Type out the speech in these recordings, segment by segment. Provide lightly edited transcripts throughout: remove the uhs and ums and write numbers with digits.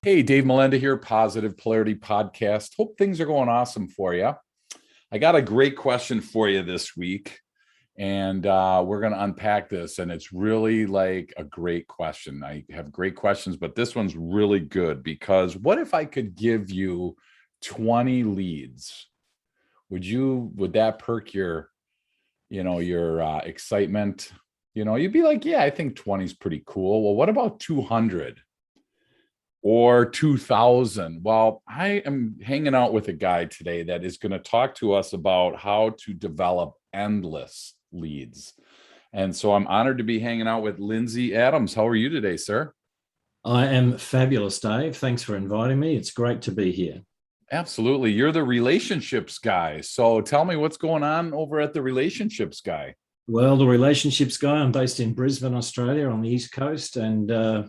Hey, Dave Molenda here, Positive Polarity Podcast. Hope things are going awesome for you. I got a great question for you this week, and we're going to unpack this. And it's really like a great question. I have great questions, but this one's really good because what if I could give you 20 leads? Would that perk your excitement? You'd be like, yeah, I think 20 is pretty cool. Well, what about 200? Or 2000. Well, I am hanging out with a guy today that is going to talk to us about how to develop endless leads. And so I'm honored to be hanging out with Lindsay Adams. How are you today, sir? I am fabulous, Dave. Thanks for inviting me. It's great to be here. Absolutely. You're the relationships guy. So tell me what's going on over at the relationships guy. Well, the relationships guy, I'm based in Brisbane, Australia, on the East Coast. And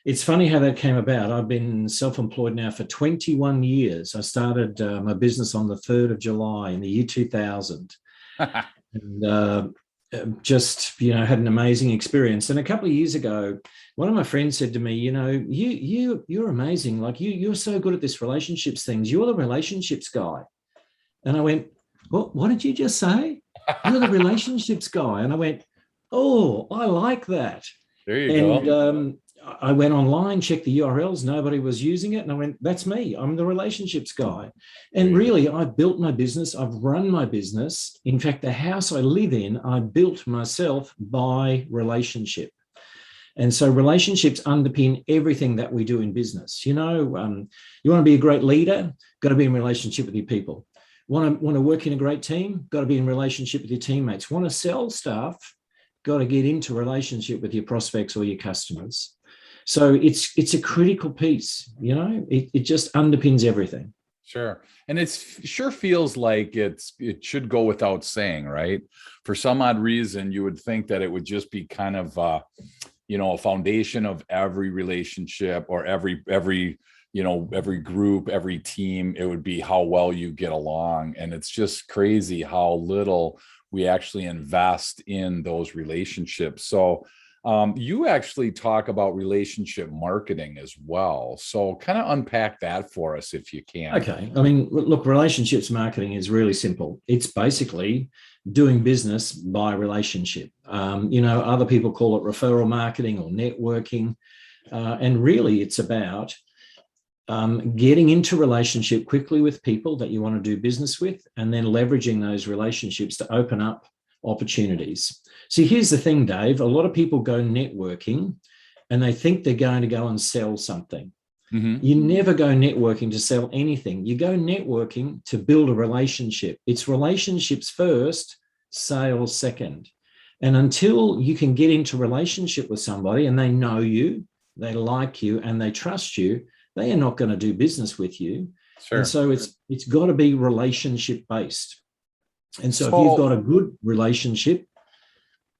it's funny how that came about. I've been self-employed now for 21 years. I started my business on the 3rd of July in the year 2000. And had an amazing experience. And a couple of years ago, one of my friends said to me, you're amazing. Like you're so good at this relationships things. You're the relationships guy. And I went, what did you just say? You're the relationships guy. And I went, oh, I like that. There you go. I went online, checked the URLs, nobody was using it. And I went, that's me. I'm the relationships guy. And really, I built my business. I've run my business. In fact, the house I live in, I built myself by relationship. And so relationships underpin everything that we do in business. You want to be a great leader, got to be in relationship with your people. Want to work in a great team, got to be in relationship with your teammates. Want to sell stuff, got to get into relationship with your prospects or your customers. So it's a critical piece, it just underpins everything. Sure. And it sure feels like it should go without saying, right? For some odd reason, you would think that it would just be kind of, a foundation of every relationship or every group, every team. It would be how well you get along. And it's just crazy how little we actually invest in those relationships. So you actually talk about relationship marketing as well. So kind of unpack that for us if you can. Okay. I mean, look, relationships marketing is really simple. It's basically doing business by relationship. Other people call it referral marketing or networking. And really it's about getting into relationship quickly with people that you want to do business with, and then leveraging those relationships to open up opportunities. See, here's the thing, Dave. A lot of people go networking and they think they're going to go and sell something. Mm-hmm. You never go networking to sell anything. You go networking to build a relationship. It's relationships first, sales second. And until you can get into relationship with somebody and they know you, they like you, and they trust you, they are not going to do business with you. Sure. And so it's got to be relationship based. And so if you've got a good relationship,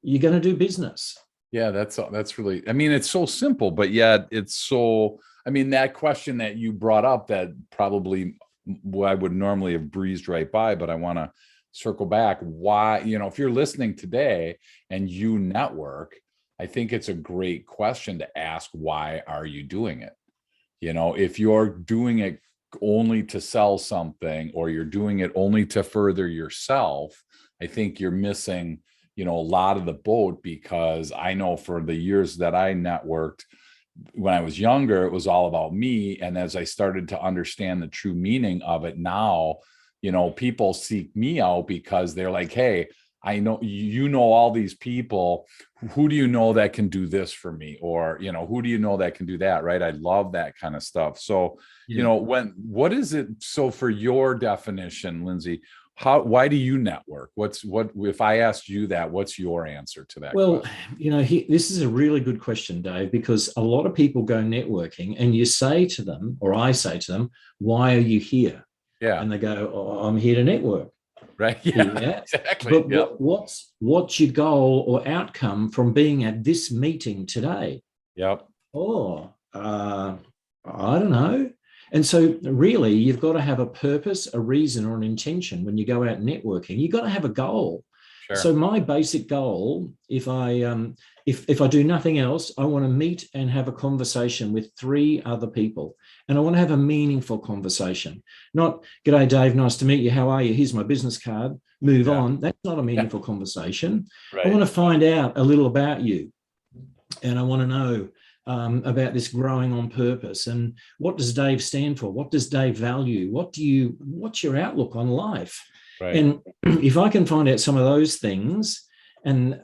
you're going to do business. Yeah, that's really, it's so simple, but yet it's so, that question that you brought up that probably I would normally have breezed right by, but I want to circle back. Why, if you're listening today and you network, I think it's a great question to ask, why are you doing it? If you're doing it only to sell something, or you're doing it only to further yourself, I think you're missing, a lot of the boat, because I know for the years that I networked when I was younger, it was all about me. And as I started to understand the true meaning of it now, people seek me out because they're like, hey, I know, all these people. Who do you know that can do this for me? Or, who do you know that can do that? Right. I love that kind of stuff. So, what is it? So for your definition, Lindsay, why do you network? If I asked you that, what's your answer to that? Well, this is a really good question, Dave, because a lot of people go networking and you say to them, or I say to them, why are you here? Yeah. And they go, oh, I'm here to network. Right. Yeah, exactly. But yep. What's your goal or outcome from being at this meeting today? Yep. Oh, I don't know. And so really, you've got to have a purpose, a reason, or an intention when you go out networking. You've got to have a goal. Sure. So my basic goal, if I do nothing else, I want to meet and have a conversation with 3 other people. And I want to have a meaningful conversation. Not, "G'day, Dave, nice to meet you. How are you? Here's my business card. Move on." That's not a meaningful conversation. Right. I want to find out a little about you. And I want to know about this growing on purpose. And what does Dave stand for? What does Dave value? What's your outlook on life? Right. And if I can find out some of those things, and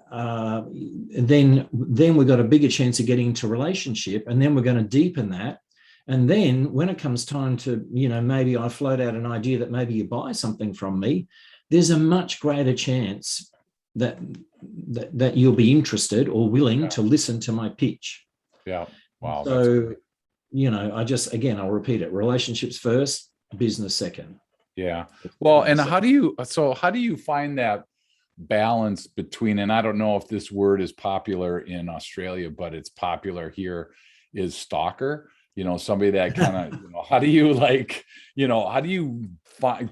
then we've got a bigger chance of getting into relationship, and then we're going to deepen that. And then when it comes time to, maybe I float out an idea that maybe you buy something from me, there's a much greater chance that you'll be interested or willing to listen to my pitch. Yeah. Wow. So, I'll repeat it: relationships first, business second. Yeah. Well, and how do you find that balance between, and I don't know if this word is popular in Australia, but it's popular here, is stalker, somebody that kind of, how do you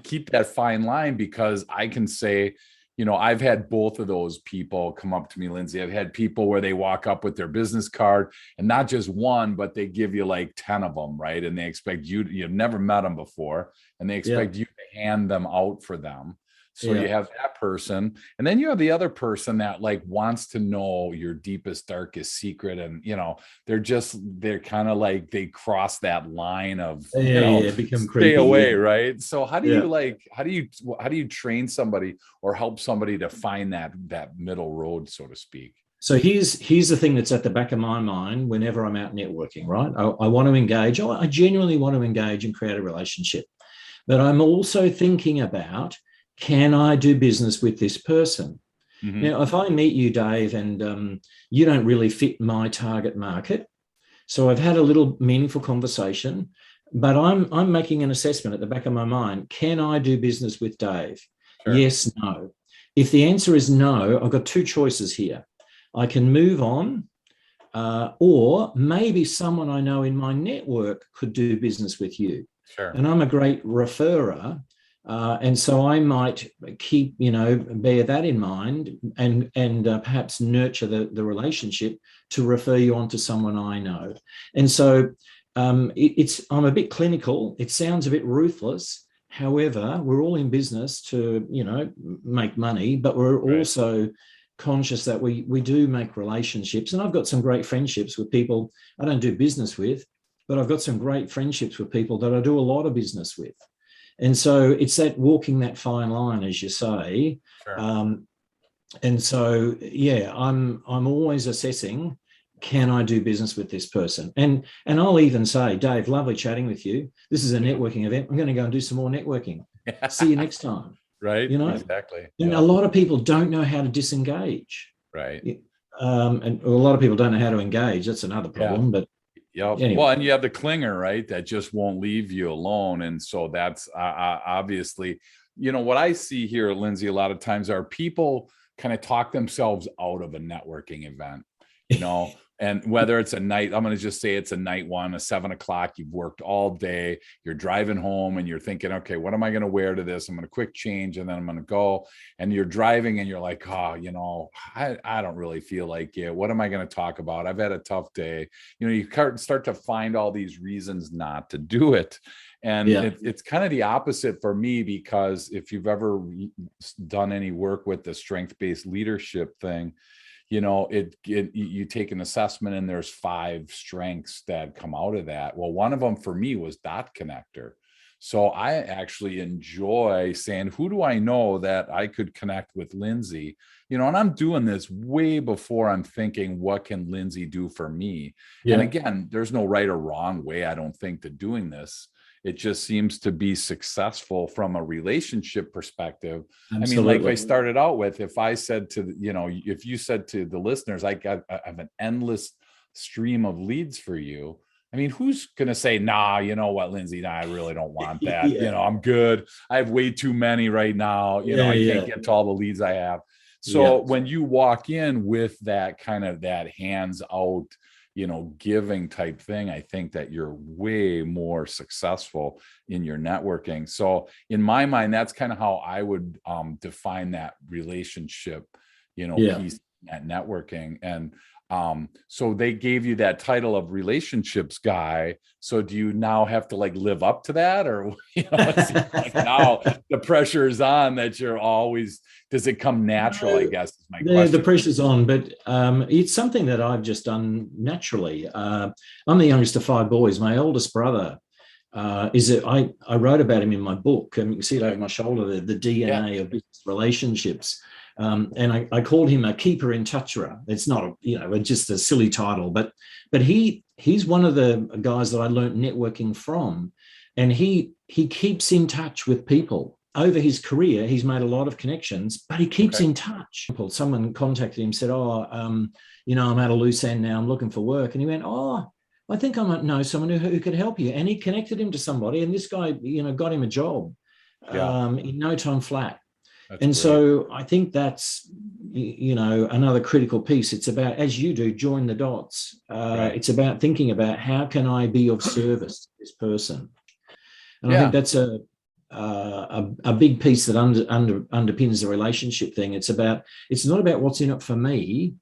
keep that fine line? Because I can say, I've had both of those people come up to me, Lindsay. I've had people where they walk up with their business card, and not just one, but they give you like 10 of them, right? And they expect you've never met them before, and they expect you to hand them out for them. So you have that person, and then you have the other person that like wants to know your deepest, darkest secret. And, they're kind of like, they cross that line of, become creepy, stay away. Right. So how do you train somebody or help somebody to find that middle road, so to speak? So here's the thing that's at the back of my mind whenever I'm out networking, right? I want to engage. I genuinely want to engage and create a relationship. But I'm also thinking about, can I do business with this person? Mm-hmm. Now, if I meet you, Dave, and you don't really fit my target market, so I've had a little meaningful conversation, but I'm making an assessment at the back of my mind. Can I do business with Dave? Sure. Yes, no. If the answer is no, I've got 2 choices here. I can move on, or maybe someone I know in my network could do business with you. Sure. And I'm a great referrer. And so I might keep, bear that in mind and perhaps nurture the relationship to refer you on to someone I know. And so I'm a bit clinical. It sounds a bit ruthless. However, we're all in business to, make money, but we're also conscious that we do make relationships. And I've got some great friendships with people I don't do business with, but I've got some great friendships with people that I do a lot of business with. And so it's that walking that fine line, as you say. Sure. And so, I'm always assessing, can I do business with this person? And I'll even say, Dave, lovely chatting with you. This is a networking event. I'm going to go and do some more networking. See you next time. Right. Exactly. And a lot of people don't know how to disengage. Right. And a lot of people don't know how to engage. That's another problem. But anyway. Well, and you have the clinger, right? That just won't leave you alone. And so that's obviously, what I see here, Lindsay, a lot of times are people kind of talk themselves out of a networking event, and whether it's a night, I'm going to just say it's a night one, a 7 o'clock, you've worked all day, you're driving home and you're thinking, okay, what am I going to wear to this? I'm going to quick change and then I'm going to go. And you're driving and you're like, I don't really feel like it. What am I going to talk about? I've had a tough day. You start to find all these reasons not to do it. And it's kind of the opposite for me, because if you've ever done any work with the strength-based leadership thing, you take an assessment and there's 5 strengths that come out of that. Well, one of them for me was dot connector. So I actually enjoy saying, who do I know that I could connect with Lindsay? And I'm doing this way before I'm thinking, what can Lindsay do for me? Yeah. And again, there's no right or wrong way, I don't think, to doing this. It just seems to be successful from a relationship perspective. Absolutely. I mean, like I started out with, if I said to, if you said to the listeners, I have an endless stream of leads for you. I mean, who's going to say, nah, you know what, Lindsay, nah, I really don't want that. I'm good. I have way too many right now. I can't get to all the leads I have. So when you walk in with that kind of that hands out, giving type thing, I think that you're way more successful in your networking. So in my mind, that's kind of how I would define that relationship, piece, that networking. And so they gave you that title of relationships guy. So do you now have to like live up to that, or it's like now the pressure is on that you're always, does it come natural? I guess is my question. The pressure's on, but it's something that I've just done naturally. I'm the youngest of 5 boys. My oldest brother I wrote about him in my book, and you can see it over my shoulder, the DNA of business relationships. And I called him a keeper in toucherer. It's not, just a silly title, but he's one of the guys that I learned networking from, and he keeps in touch with people. Over his career, he's made a lot of connections, but he keeps in touch. Someone contacted him, said, I'm at a loose end now, I'm looking for work. And he went, I think I might know someone who could help you. And he connected him to somebody, and this guy, got him a job in no time flat. That's and great. So I think that's, another critical piece. It's about, as you do, join the dots. It's about thinking about how can I be of service to this person? And I think that's a big piece that underpins the relationship thing. It's not about what's in it for me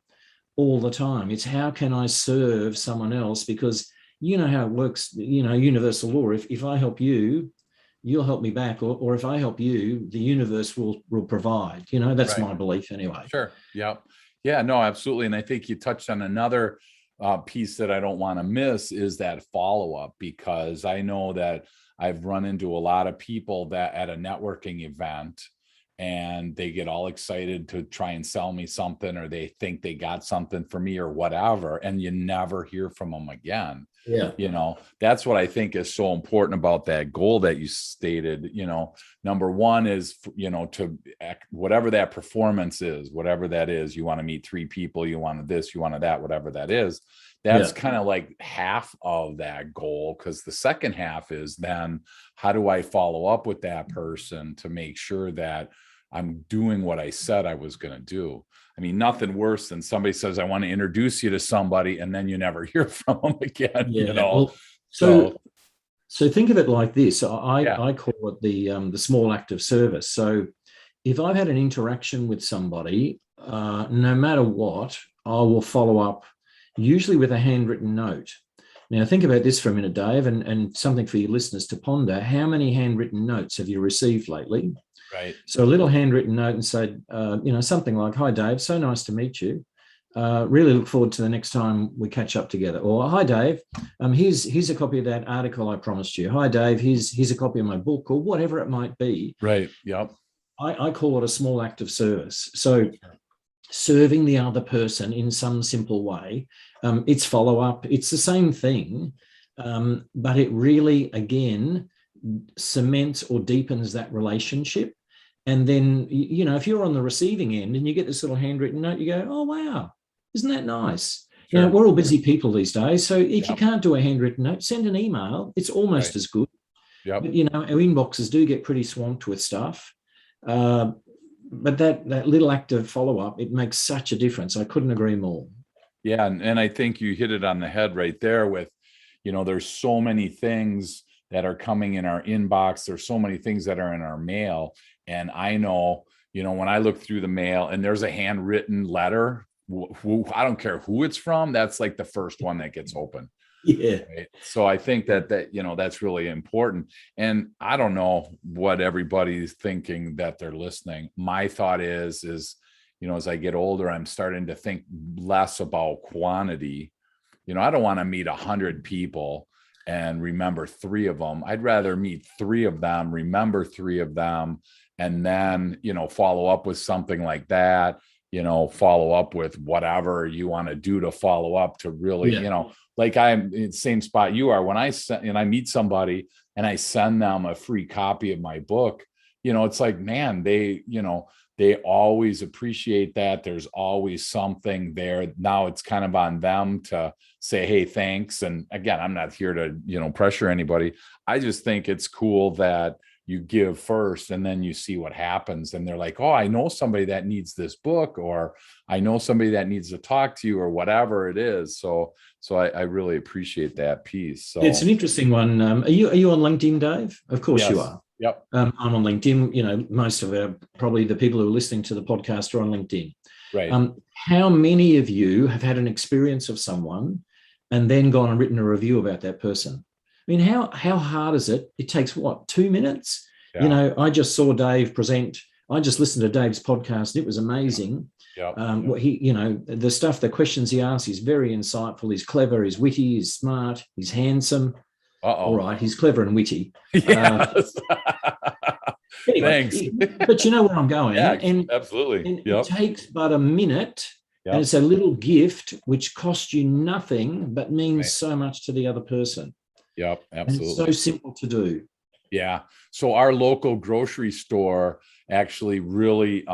all the time. It's how can I serve someone else? Because you know how it works, universal law. If I help you, you'll help me back, or if I help you, the universe will provide. That's my belief anyway. Sure. Yeah, no, absolutely. And I think you touched on another piece that I don't want to miss is that follow-up, because I know that I've run into a lot of people that at a networking event, and they get all excited to try and sell me something, or they think they got something for me or whatever, and you never hear from them again. That's what I think is so important about that goal that you stated. Number one is, to whatever that performance is, whatever that is, you want to meet 3 people, you wanted this, you wanted that, whatever that is. That's kind of like half of that goal, because the second half is then how do I follow up with that person to make sure that I'm doing what I said I was going to do. I mean, nothing worse than somebody says, I want to introduce you to somebody, and then you never hear from them again, Well, so think of it like this. I call it the small act of service. So if I've had an interaction with somebody, no matter what, I will follow up, usually with a handwritten note. Now, think about this for a minute, Dave, and something for your listeners to ponder. How many handwritten notes have you received lately? Right. So a little handwritten note and said, something like, "Hi, Dave, so nice to meet you. Really look forward to the next time we catch up together." Or, "Hi, Dave, here's a copy of that article I promised you. Hi, Dave, here's a copy of my book," or whatever it might be. Right. Yep. I call it a small act of service. So serving the other person in some simple way, it's follow-up. It's the same thing, but it really, again, cements or deepens that relationship. And then, if you're on the receiving end and you get this little handwritten note, you go, "Oh, wow, isn't that nice?" Sure. We're all busy people these days. So if you can't do a handwritten note, send an email. It's almost as good. But, our inboxes do get pretty swamped with stuff. But that little act of follow-up, it makes such a difference. I couldn't agree more. Yeah. And I think you hit it on the head right there with, there's so many things that are coming in our inbox. There's so many things that are in our mail. And I know, when I look through the mail and there's a handwritten letter, I don't care who it's from, that's like the first one that gets open. Yeah. Right? So I think that that's really important. And I don't know what everybody's thinking that they're listening. My thought is, as I get older, I'm starting to think less about quantity. I don't want to meet 100 people and remember 3 of them. I'd rather meet 3 of them, remember 3 of them, and then, follow up with something like that, follow up with whatever you want to do to follow up to really, like I'm in the same spot you are. When I meet somebody and I send them a free copy of my book, it's like, man, they always appreciate that. There's always something there. Now it's kind of on them to say, "Hey, thanks." And again, I'm not here to, pressure anybody. I just think it's cool that, you give first and then you see what happens. And they're like, oh, I know somebody that needs this book, or I know somebody that needs to talk to you, or whatever it is. So I really appreciate that piece. So it's an interesting one. Are you on LinkedIn, Dave? Of course yes. you are. Yep. I'm on LinkedIn. You know, most of probably the people who are listening to the podcast are on LinkedIn. Right. How many of you have had an experience of someone and then gone and written a review about that person? I mean, how hard is it? It takes what, 2 minutes? Yeah. You know, I just saw Dave present. I just listened to Dave's podcast. And it was amazing. What he, you know, the questions he asks, he's very insightful. He's clever. He's witty. He's smart. He's handsome. All right, he's clever and witty. Yes. Anyway, thanks. But you know where I'm going. Yeah, absolutely. And it takes but a minute. And it's a little gift which costs you nothing but means so much to the other person. Yep, absolutely. And it's so simple to do. Yeah. So our local grocery store actually really,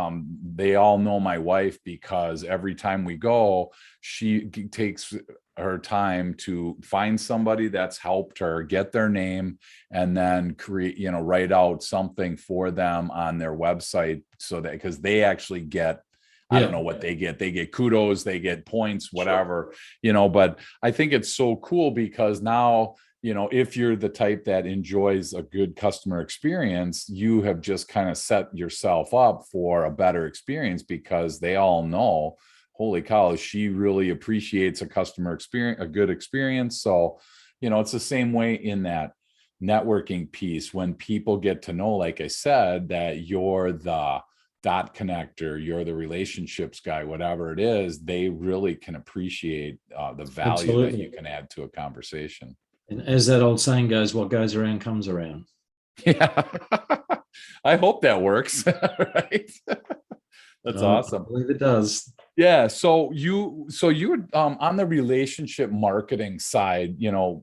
they all know my wife, because every time we go, she takes her time to find somebody that's helped her get their name, and then create, you know, write out something for them on their website, so that, because they actually get, I don't know what they get kudos, they get points, whatever, you know. But I think it's so cool, because now, you know, if you're the type that enjoys a good customer experience, you have just kind of set yourself up for a better experience, because they all know, holy cow, she really appreciates a customer experience, a good experience. So, you know, it's the same way in that networking piece. When people get to know, like I said, that you're the dot connector, you're the relationships guy, whatever it is, they really can appreciate the value that you can add to a conversation. And as that old saying goes, what goes around comes around. Yeah. I hope that works. Right. That's awesome. I believe it does. Yeah. So you on the relationship marketing side, you know,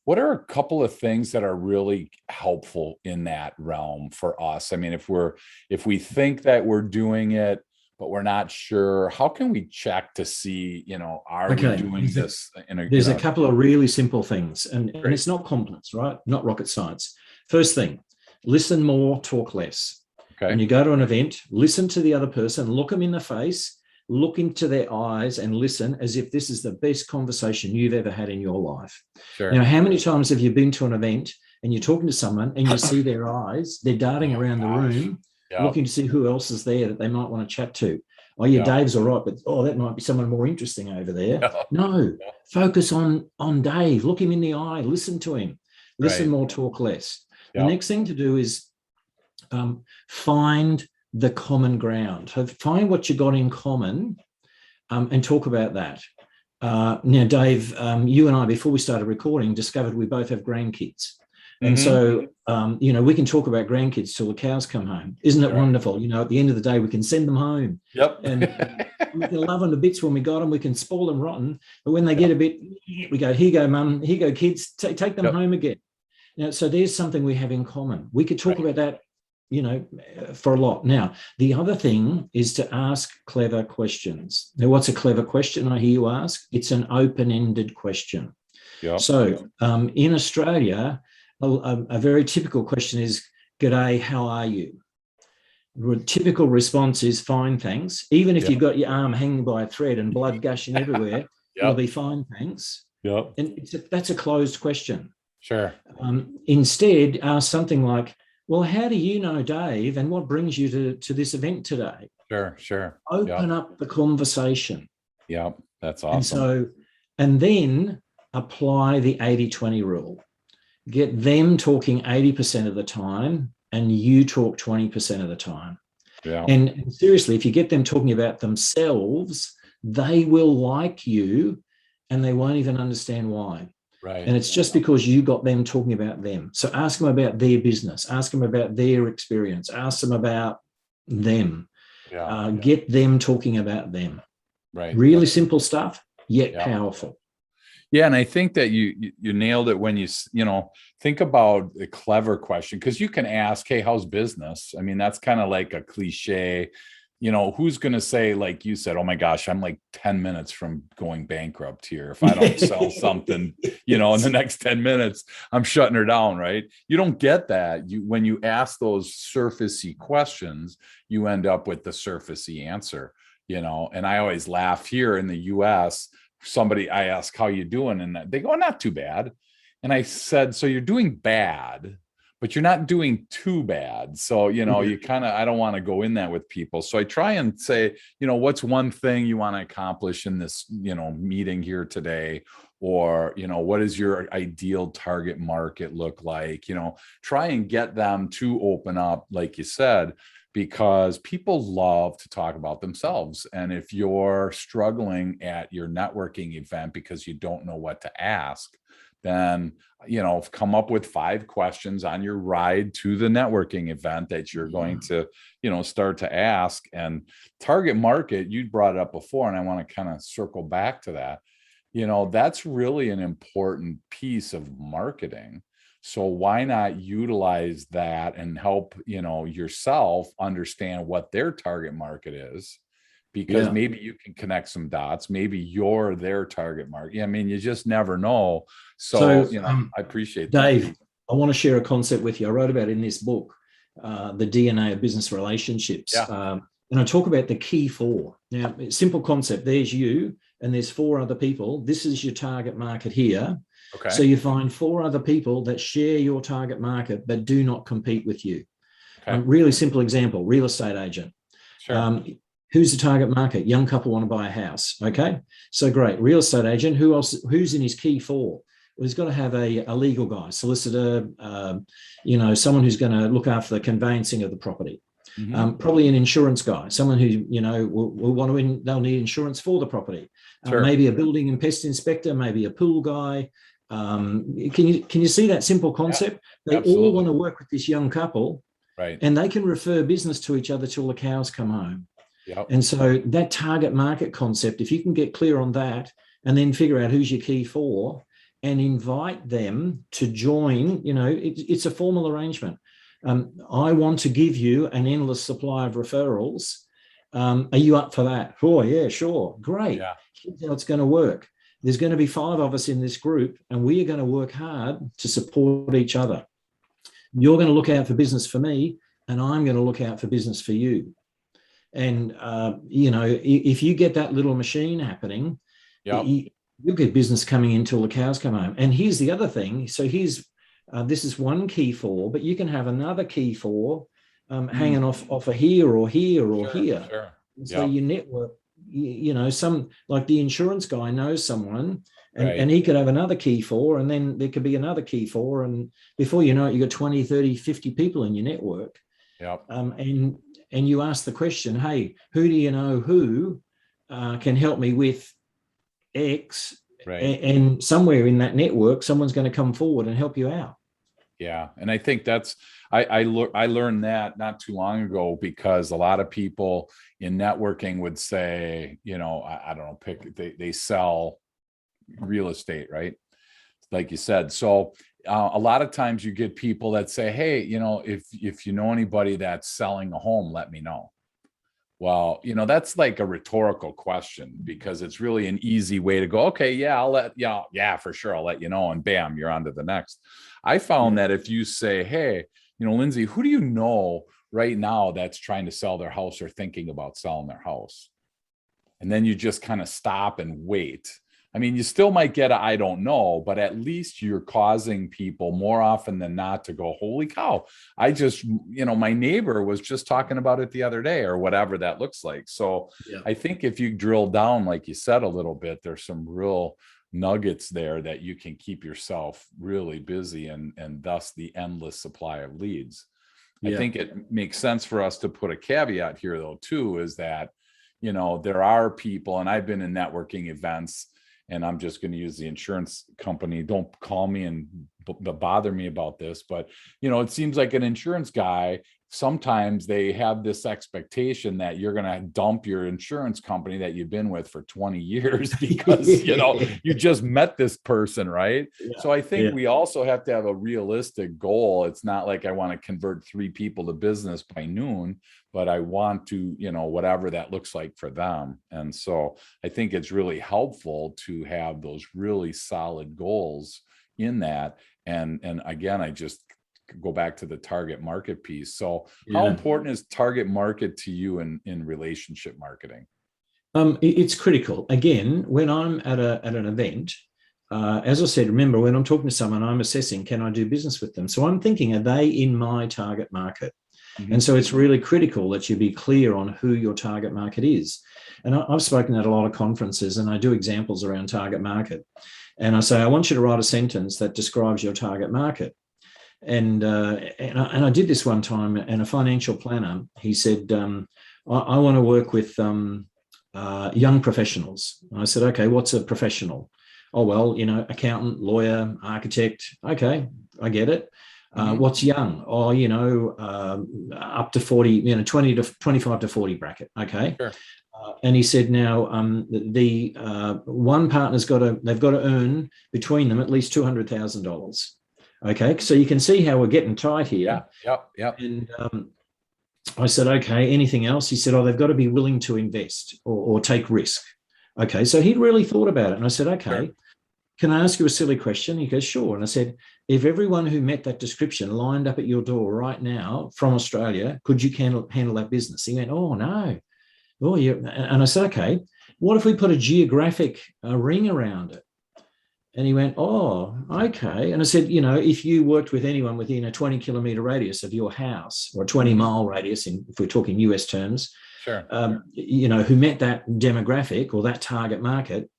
what are a couple of things that are really helpful in that realm for us? I mean, if we think that we're doing it, but we're not sure, how can we check to see, you know, are we doing this? There's a couple of really simple things, and it's not complex, right? Not rocket science. First thing, listen more, talk less. Okay. When you go to an event, listen to the other person, look them in the face, look into their eyes, and listen as if this is the best conversation you've ever had in your life. Sure. Now, how many times have you been to an event and you're talking to someone and you see their eyes, they're darting around the room, looking to see who else is there that they might want to chat to. Oh, yeah, Dave's all right, but that might be someone more interesting over there. No, focus on Dave. Look him in the eye. Listen to him. Listen more, talk less. The next thing to do is find the common ground. Find what you got in common, and talk about that. Now, Dave, you and I, before we started recording, discovered we both have grandkids. And so, you know, we can talk about grandkids till the cows come home. Isn't it wonderful? You know, at the end of the day, we can send them home. Yep. And we can love them to bits when we got them. We can spoil them rotten. But when they get a bit, we go, here you go, mum. Here you go, kids. Take them home again. Now, so there's something we have in common. We could talk about that, you know, for a lot. Now, the other thing is to ask clever questions. Now, what's a clever question, I hear you ask? It's an open-ended question. Yep. So in Australia, a very typical question is, "G'day, how are you?" The typical response is, "Fine, thanks." Even if you've got your arm hanging by a thread and blood gushing everywhere, it'll be "Fine, thanks." Yep. And that's a closed question. Sure. Instead, ask something like, "Well, how do you know Dave, and what brings you to this event today?" Sure. Open up the conversation. Yep, that's awesome. And then apply the 80-20 rule. Get them talking 80% of the time and you talk 20% of the time. Yeah. And seriously, if you get them talking about themselves, they will like you and they won't even understand why. Right. And it's just because you got them talking about them. So ask them about their business, ask them about their experience, ask them about them. Get them talking about them. Right. Really simple stuff, yet powerful. Yeah, and I think that you nailed it when you think about a clever question, because you can ask, "Hey, how's business?" I mean, that's kind of like a cliche, who's going to say, like you said, oh my gosh, I'm like 10 minutes from going bankrupt here. If I don't sell something, in the next 10 minutes, I'm shutting her down, right? You don't get that. When you ask those surfacey questions, you end up with the surfacey answer, and I always laugh here in the US. I ask, how you doing? And they go, not too bad. And I said, so you're doing bad, but you're not doing too bad. So, you kind of, I don't want to go in that with people. So I try and say, what's one thing you want to accomplish in this, meeting here today? Or, what does your ideal target market look like? Try and get them to open up, like you said, because people love to talk about themselves. And if you're struggling at your networking event because you don't know what to ask, then come up with 5 questions on your ride to the networking event that you're going to start to ask. And target market, you brought it up before, and I want to kind of circle back to that. That's really an important piece of marketing. So why not utilize that and help yourself understand what their target market is? Because maybe you can connect some dots. Maybe you're their target market. I mean, you just never know. So I appreciate Dave, that. I want to share a concept with you. I wrote about it in this book, The DNA of Business Relationships. And I talk about the key 4. Now, simple concept. There's you, and there's 4 other people. This is your target market here. Okay. So you find 4 other people that share your target market, but do not compete with you. Okay. Really simple example, real estate agent. Sure. Who's the target market? Young couple want to buy a house. Okay. So great. Real estate agent. Who else? Who's in his key 4? Well, he's got to have a legal guy, solicitor, someone who's going to look after the conveyancing of the property. Mm-hmm. Probably an insurance guy, someone who, will want to, they'll need insurance for the property. Sure. Maybe a building and pest inspector, maybe a pool guy. Can you see that simple concept? They all want to work with this young couple, right? And they can refer business to each other till the cows come home. Yep. And so that target market concept, if you can get clear on that and then figure out who's your key 4 and invite them to join, it's a formal arrangement. I want to give you an endless supply of referrals. Are you up for that? Oh, yeah, sure. Great. Yeah. Here's how it's going to work. There's going to be 5 of us in this group, and we are going to work hard to support each other. You're going to look out for business for me, and I'm going to look out for business for you. And, if you get that little machine happening, you'll get business coming in till the cows come home. And here's the other thing. So this is one key 4, but you can have another key 4 hanging off of here or here or here. Sure. So you network, some, like the insurance guy knows someone, and he could have another key 4, and then there could be another key 4. And before you know it, you got 20, 30, 50 people in your network. Yep. And you ask the question, hey, who do you know who can help me with X? Right. And somewhere in that network, someone's going to come forward and help you out. Yeah. And I think that's, I learned that not too long ago, because a lot of people in networking would say, I don't know, they sell real estate, right? Like you said. So a lot of times you get people that say, hey, if you know anybody that's selling a home, let me know. Well, that's like a rhetorical question, because it's really an easy way to go, okay, yeah, for sure, I'll let you know, and bam, you're on to the next. I found that if you say, hey, Lindsay, who do you know right now that's trying to sell their house or thinking about selling their house? And then you just kind of stop and wait. I mean, you still might get I don't know, but at least you're causing people more often than not to go, holy cow, I just, my neighbor was just talking about it the other day, or whatever that looks like. So I think if you drill down, like you said, a little bit, there's some real nuggets there that you can keep yourself really busy, and thus the endless supply of leads. I think it makes sense for us to put a caveat here, though, too, is that, there are people, and I've been in networking events, and I'm just going to use the insurance company. Don't call me and bother me about this, but it seems like an insurance guy sometimes they have this expectation that you're going to dump your insurance company that you've been with for 20 years because, you just met this person, right? Yeah. So I think we also have to have a realistic goal. It's not like I want to convert 3 people to business by noon, but I want to, whatever that looks like for them. And so I think it's really helpful to have those really solid goals in that. And again, I just go back to the target market piece. So how important is target market to you in relationship marketing? It's critical. Again, when I'm at an event, as I said, remember, when I'm talking to someone, I'm assessing, can I do business with them? So I'm thinking, are they in my target market? Mm-hmm. And so it's really critical that you be clear on who your target market is. And I've spoken at a lot of conferences, and I do examples around target market. And I say, I want you to write a sentence that describes your target market. And I did this one time, and a financial planner, he said, I want to work with young professionals. And I said, okay, what's a professional? Oh, well, accountant, lawyer, architect. Okay, I get it. What's young? Oh, up to 40, 20 to 25 to 40 bracket. Okay. Sure. And he said, now the one partner's they've got to earn between them at least $200,000. Okay, so you can see how we're getting tight here. Yep. And I said, okay, anything else? He said, they've got to be willing to invest or take risk. Okay, so he'd really thought about it. And I said, okay, sure. Can I ask you a silly question? He goes, sure. And I said, if everyone who met that description lined up at your door right now from Australia, could you handle that business? He went, oh, no. Oh, yeah. And I said, okay, what if we put a geographic ring around it? And he went, oh, okay. And I said, if you worked with anyone within a 20-kilometer radius of your house, or a 20-mile radius, if we're talking US terms, sure. Who met that demographic or that target market,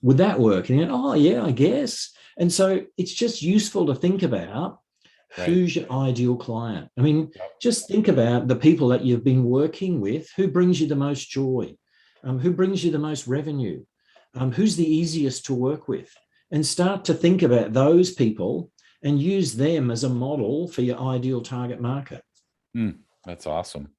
would that work? And he went, oh, yeah, I guess. And so it's just useful to think about who's your ideal client. I mean, just think about the people that you've been working with, who brings you the most joy, who brings you the most revenue, who's the easiest to work with. And start to think about those people and use them as a model for your ideal target market. That's awesome.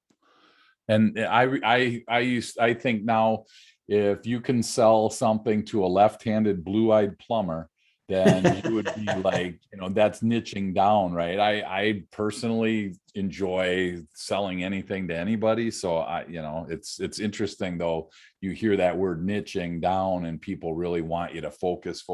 And I think now, if you can sell something to a left-handed blue-eyed plumber, then you would be like, that's niching down, right? I personally enjoy selling anything to anybody. So it's interesting though. You hear that word niching down and people really want you to focus.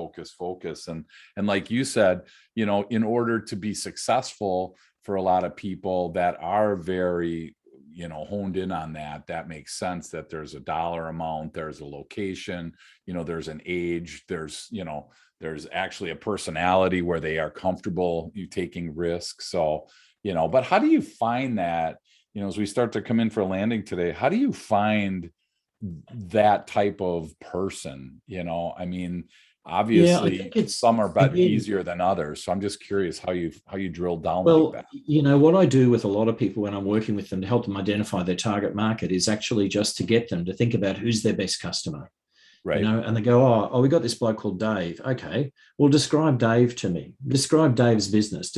And like you said, in order to be successful for a lot of people that are very, honed in on that makes sense that there's a dollar amount, there's a location, there's an age, there's actually a personality where they are comfortable you taking risks. So, but how do you find that, as we start to come in for a landing today, how do you find that type of person? I mean, obviously some are easier than others. So I'm just curious how you drill down like that. What I do with a lot of people when I'm working with them to help them identify their target market is actually just to get them to think about who's their best customer. Right. And they go, oh, we got this bloke called Dave. Okay, well, describe Dave to me. Describe Dave's business.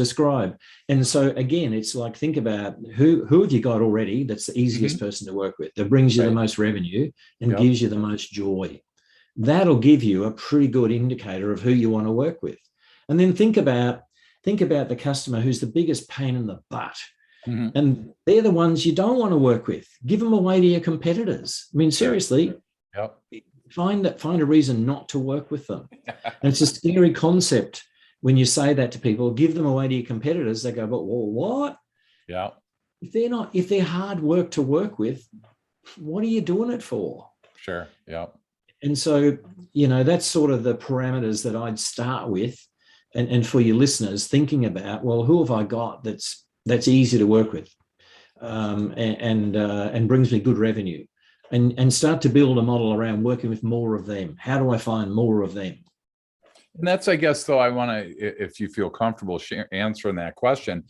And so again, it's like, think about who have you got already that's the easiest person to work with, that brings you the most revenue and gives you the most joy. That'll give you a pretty good indicator of who you want to work with. And then think about the customer who's the biggest pain in the butt. And they're the ones you don't want to work with. Give them away to your competitors. I mean, seriously. Find a reason not to work with them. And it's a scary concept when you say that to people. Give them away to your competitors. They go, but what? Yeah. If they're hard work to work with, what are you doing it for? Sure. Yeah. And so, that's sort of the parameters that I'd start with. And for your listeners, thinking about, well, who have I got that's easy to work with and brings me good revenue? And start to build a model around working with more of them. How do I find more of them? And that's, I guess, though, I want to, if you feel comfortable answering that question,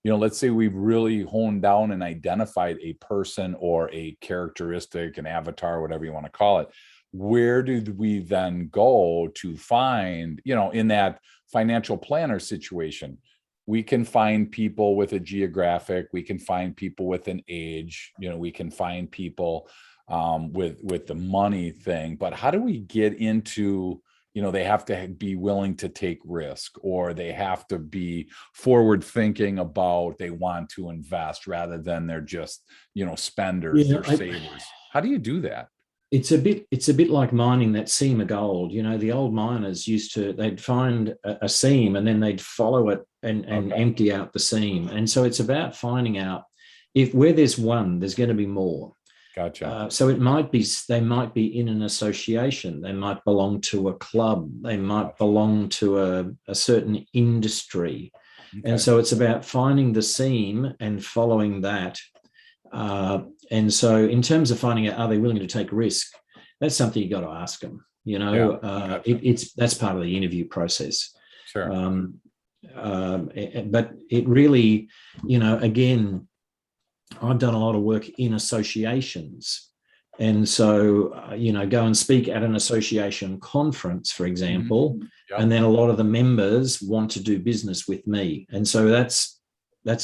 let's say we've really honed down and identified a person or a characteristic, an avatar, whatever you want to call it. Where do we then go to find, in that financial planner situation? we can find people with a geographic, we can find people with an age, we can find people with the money thing, but how do we get into, they have to be willing to take risk, or they have to be forward thinking about they want to invest rather than they're just, spenders, they're savers. How do you do that? It's a bit like mining that seam of gold. The old miners they'd find a seam and then they'd follow it and empty out the seam. And so it's about finding out where there's one, there's going to be more. Gotcha. So they might be in an association. They might belong to a club. They might belong to a certain industry. Okay. And so it's about finding the seam and following that. And so in terms of finding out, are they willing to take risk? That's something you got to ask them, gotcha. That's part of the interview process. Sure. But it really, again, I've done a lot of work in associations. And so, go and speak at an association conference, for example, and then a lot of the members want to do business with me. And so that's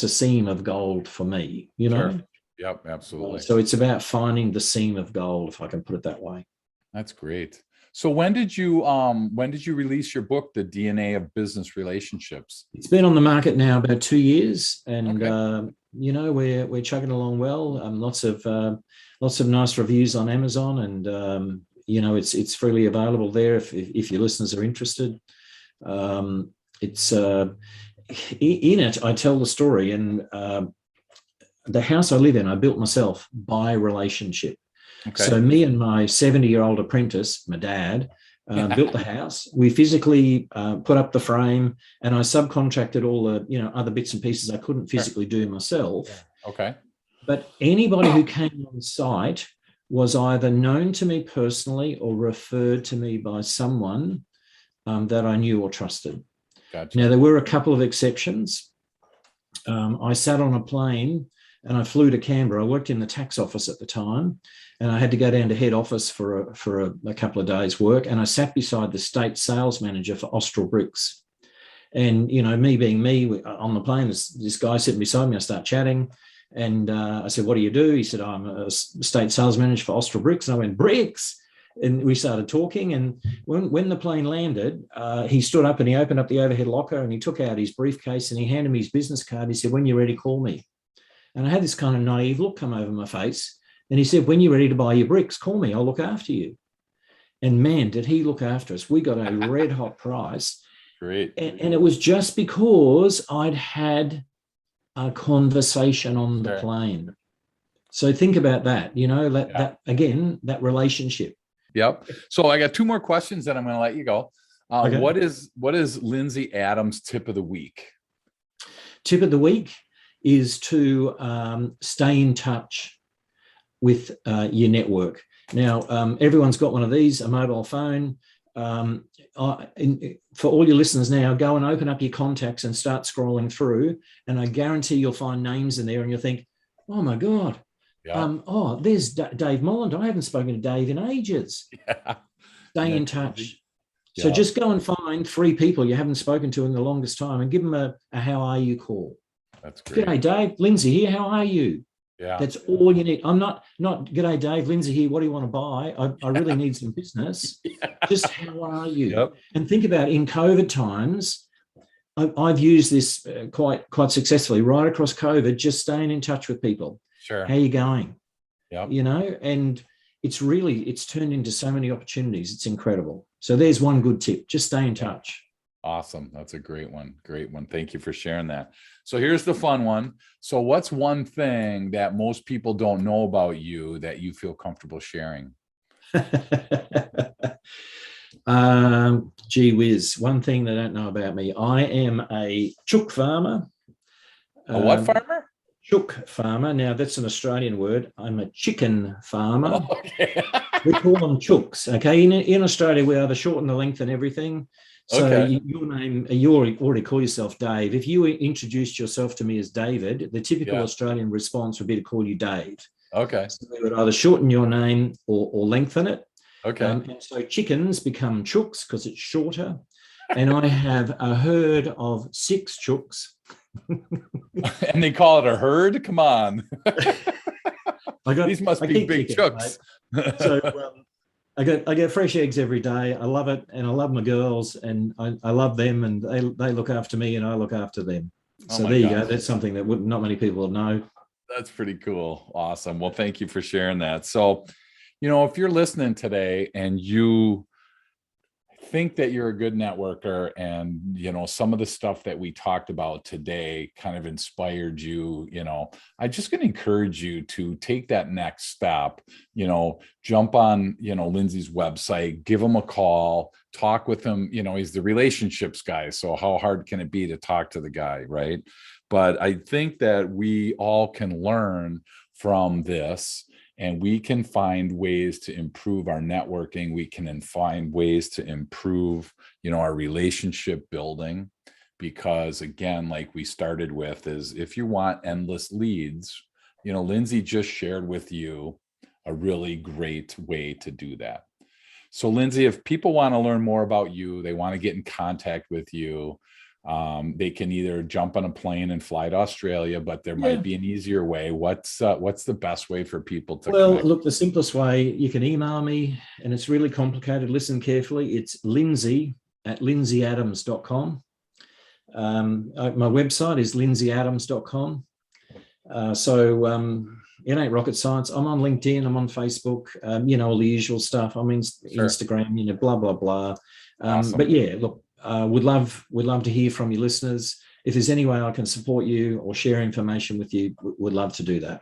a seam of gold for me, Sure. Yep, absolutely. So it's about finding the seam of gold, if I can put it that way. That's great. So when did you release your book, The DNA of Business Relationships? It's been on the market now about 2 years, and we're chugging along well. Lots of nice reviews on Amazon, and it's freely available there if your listeners are interested. It's in it I tell the story, and the house I live in, I built myself by relationship. Okay. So me and my 70-year-old apprentice, my dad, built the house. We physically put up the frame, and I subcontracted all the other bits and pieces I couldn't physically do myself. Okay. But anybody who came on site was either known to me personally or referred to me by someone that I knew or trusted. Gotcha. Now, there were a couple of exceptions. I sat on a plane and I flew to Canberra. I worked in the tax office at the time, and I had to go down to head office for a couple of days' work. And I sat beside the state sales manager for Austral Bricks. And, me being me, on the plane, this guy sitting beside me, I start chatting. And I said, "What do you do?" He said, "I'm a state sales manager for Austral Bricks." And I went, "Bricks?" And we started talking. And when the plane landed, he stood up and he opened up the overhead locker and he took out his briefcase and he handed me his business card. He said, "When you're ready, call me." And I had this kind of naive look come over my face. And he said, "When you're ready to buy your bricks, call me. I'll look after you." And man, did he look after us. We got a red hot price. Great. And it was just because I'd had a conversation on the plane. So think about that, that again, that relationship. Yep. So I got 2 more questions, then I'm going to let you go. Okay. What is Lindsay Adams' tip of the week? Tip of the week is to stay in touch with your network. Now, everyone's got one of these, a mobile phone. For all your listeners now, go and open up your contacts and start scrolling through, and I guarantee you'll find names in there and you'll think, "Oh my God, there's Dave Molenda. I haven't spoken to Dave in ages." Yeah. Stay in touch. Yeah. So just go and find 3 people you haven't spoken to in the longest time and give them a how are you call. That's great. "G'day, Dave. Lindsay here. How are you?" Yeah. That's all you need. I'm not "G'day, Dave. Lindsay here. What do you want to buy? I really need some business." Yeah. Just how are you? Yep. And think about in COVID times, I've used this quite successfully right across COVID, just staying in touch with people. Sure. How are you going? Yeah. And it's turned into so many opportunities. It's incredible. So there's one good tip. Just stay in touch. Awesome. That's a great one. Great one. Thank you for sharing that. So here's the fun one. So what's one thing that most people don't know about you that you feel comfortable sharing? Gee whiz. One thing they don't know about me. I am a chook farmer. A what farmer? Chook farmer. Now that's an Australian word. I'm a chicken farmer. Oh, okay. We call them chooks. Okay. In Australia, we are the short and the length and everything. So your name, you already call yourself Dave. If you introduced yourself to me as David, the typical Australian response would be to call you Dave. Okay. So we would either shorten your name or lengthen it. Okay. And so chickens become chooks because it's shorter. and I have a herd of 6 chooks. And they call it a herd? Come on. These must be big chooks. So I get fresh eggs every day. I love it, and I love my girls, and I love them, and they look after me, and I look after them. So there you go. That's something that not many people know. That's pretty cool. Awesome. Well, thank you for sharing that. So, if you're listening today and you think that you're a good networker, and some of the stuff that we talked about today kind of inspired you, I'm just going to encourage you to take that next step. Jump on Lindsay's website, give him a call, talk with him. He's the relationships guy, so how hard can it be to talk to the guy, right? But I think that we all can learn from this, and we can find ways to improve our networking. We can find ways to improve, our relationship building, because again, like we started with, is if you want endless leads, Lindsay just shared with you a really great way to do that. So Lindsay, if people want to learn more about you, they want to get in contact with you, they can either jump on a plane and fly to Australia, but there might be an easier way. What's the best way for people to connect? Look, the simplest way, you can email me, and it's really complicated. Listen carefully. It's lindsay@lindsayadams.com. My website is lindsayadams.com. It ain't rocket science. I'm on LinkedIn. I'm on Facebook. All the usual stuff. I'm in Instagram. Blah blah blah. Awesome. But yeah, look. Would love to hear from your listeners. If there's any way I can support you or share information with you, would love to do that.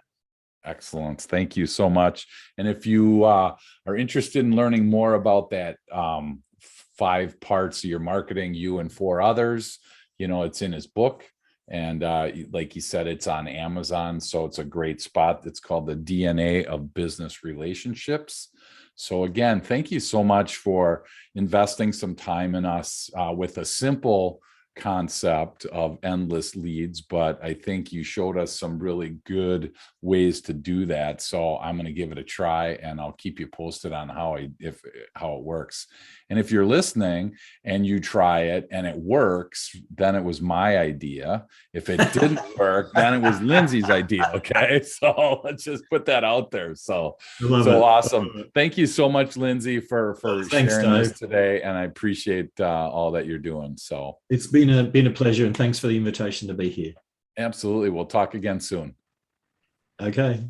Excellent. Thank you so much. And if you are interested in learning more about that 5 parts of your marketing, you and 4 others, it's in his book. And like he said, it's on Amazon. So it's a great spot. It's called The DNA of Business Relationships. So again, thank you so much for investing some time in us with a simple concept of endless leads, but I think you showed us some really good ways to do that. So I'm going to give it a try, and I'll keep you posted on how it works. And if you're listening and you try it and it works, then it was my idea. If it didn't work, then it was Lindsay's idea. Okay. So let's just put that out there. So awesome. Thank you so much, Lindsay, for sharing this today. And I appreciate all that you're doing. So it's been a pleasure, and thanks for the invitation to be here. Absolutely. We'll talk again soon. Okay.